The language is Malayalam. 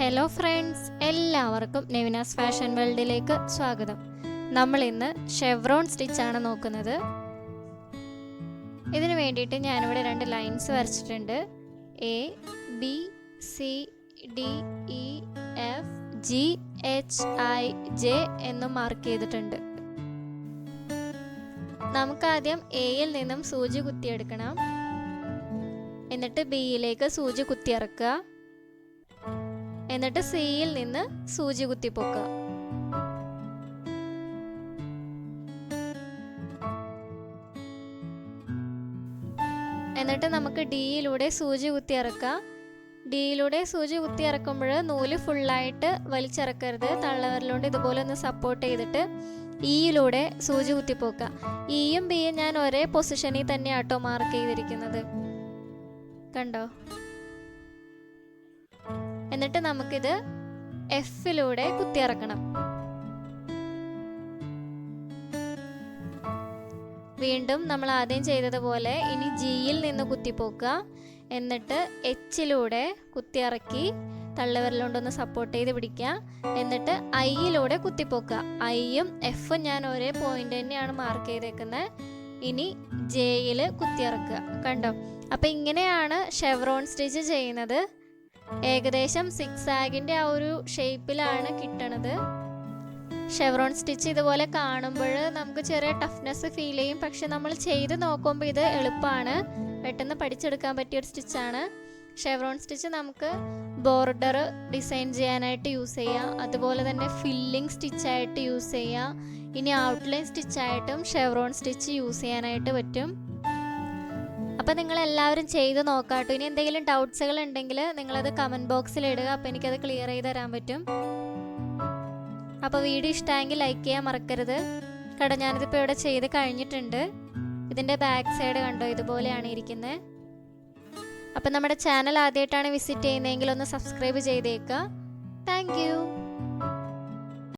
ഹലോ ഫ്രണ്ട്സ്, എല്ലാവർക്കും നെവിനാസ് ഫാഷൻ വേൾഡിലേക്ക് സ്വാഗതം. നമ്മൾ ഇന്ന് ഷെവ്രോൺ സ്റ്റിച്ചാണ് നോക്കുന്നത്. ഇതിനു വേണ്ടിയിട്ട് ഞാനിവിടെ 2 ലൈൻസ് വരച്ചിട്ടുണ്ട്. A B C D E F G H I J എന്നും മാർക്ക് ചെയ്തിട്ടുണ്ട്. നമുക്കാദ്യം എയിൽ നിന്നും സൂചി കുത്തിയെടുക്കണം. എന്നിട്ട് ബിയിലേക്ക് സൂചി കുത്തിയിറക്കുക. എന്നിട്ട് സിയിൽ നിന്ന് സൂചി കുത്തിപ്പൊക്കുക. എന്നിട്ട് നമുക്ക് ഡിയിലൂടെ സൂചി കുത്തിയിറക്കാം. ഡിയിലൂടെ സൂചി കുത്തിയിറക്കുമ്പോൾ നൂല് ഫുള്ളായിട്ട് വലിച്ചിറക്കരുത്. തള്ളവിരലുകൊണ്ട് ഇതുപോലെ ഒന്ന് സപ്പോർട്ട് ചെയ്തിട്ട് ഇയിലൂടെ സൂചി കുത്തിപ്പോക്കുക. ഇയും ബിയും ഞാൻ ഒരേ പൊസിഷനിൽ തന്നെയാട്ടോ മാർക്ക് ചെയ്തിരിക്കുന്നത്, കണ്ടോ? എന്നിട്ട് നമുക്കിത് എഫിലൂടെ കുത്തിയിറക്കണം. വീണ്ടും നമ്മൾ ആദ്യം ചെയ്തതുപോലെ ഇനി ജിയിൽ നിന്ന് കുത്തിപ്പോക്കുക. എന്നിട്ട് എച്ചിലൂടെ കുത്തിയിറക്കി തള്ളവിരലുകൊണ്ടൊന്ന് സപ്പോർട്ട് ചെയ്ത് പിടിക്കുക. എന്നിട്ട് ഐയിലൂടെ കുത്തിപ്പോക്കുക. ഐയും എഫും ഞാൻ ഒരേ പോയിന്റ് തന്നെയാണ് മാർക്ക് ചെയ്തേക്കുന്നത്. ഇനി ജെയിൽ കുത്തിയിറക്കുക, കണ്ടോ? അപ്പം ഇങ്ങനെയാണ് ഷെവ്രോൺ സ്റ്റിച്ച് ചെയ്യുന്നത്. ഏകദേശം സിക്സാഗിൻ്റെ ആ ഒരു ഷേപ്പിലാണ് കിട്ടണത്. ഷെവ്രോൺ സ്റ്റിച്ച് ഇതുപോലെ കാണുമ്പോൾ നമുക്ക് ചെറിയ ടഫ്നെസ് ഫീൽ ചെയ്യും. പക്ഷെ നമ്മൾ ചെയ്ത് നോക്കുമ്പോൾ ഇത് എളുപ്പമാണ്, പെട്ടെന്ന് പഠിച്ചെടുക്കാൻ പറ്റിയൊരു സ്റ്റിച്ചാണ്. ഷെവ്രോൺ സ്റ്റിച്ച് നമുക്ക് ബോർഡർ ഡിസൈൻ ചെയ്യാനായിട്ട് യൂസ് ചെയ്യാം. അതുപോലെ തന്നെ ഫില്ലിംഗ് സ്റ്റിച്ചായിട്ട് യൂസ് ചെയ്യാം. ഇനി ഔട്ട്ലൈൻ സ്റ്റിച്ചായിട്ടും ഷെവ്രോൺ സ്റ്റിച്ച് യൂസ് ചെയ്യാനായിട്ട് പറ്റും. അപ്പോൾ നിങ്ങളെല്ലാവരും ചെയ്ത് നോക്കാട്ടോ. ഇനി എന്തെങ്കിലും ഡൗട്ട്സുകൾ ഉണ്ടെങ്കിൽ നിങ്ങളത് കമൻറ്റ് ബോക്സിൽ ഇടുക. അപ്പോൾ എനിക്കത് ക്ലിയർ ചെയ്ത് തരാൻ പറ്റും. അപ്പോൾ വീഡിയോ ഇഷ്ടമായെങ്കിൽ ലൈക്ക് ചെയ്യാൻ മറക്കരുത്. കേട്ടോ, ഞാനിതിപ്പോൾ ഇവിടെ ചെയ്ത് കഴിഞ്ഞിട്ടുണ്ട്. ഇതിൻ്റെ ബാക്ക് സൈഡ് കണ്ടോ, ഇതുപോലെയാണ് ഇരിക്കുന്നത്. അപ്പം നമ്മുടെ ചാനൽ ആദ്യമായിട്ടാണ് വിസിറ്റ് ചെയ്യുന്നതെങ്കിൽ ഒന്ന് സബ്സ്ക്രൈബ് ചെയ്തേക്കുക. Thank you.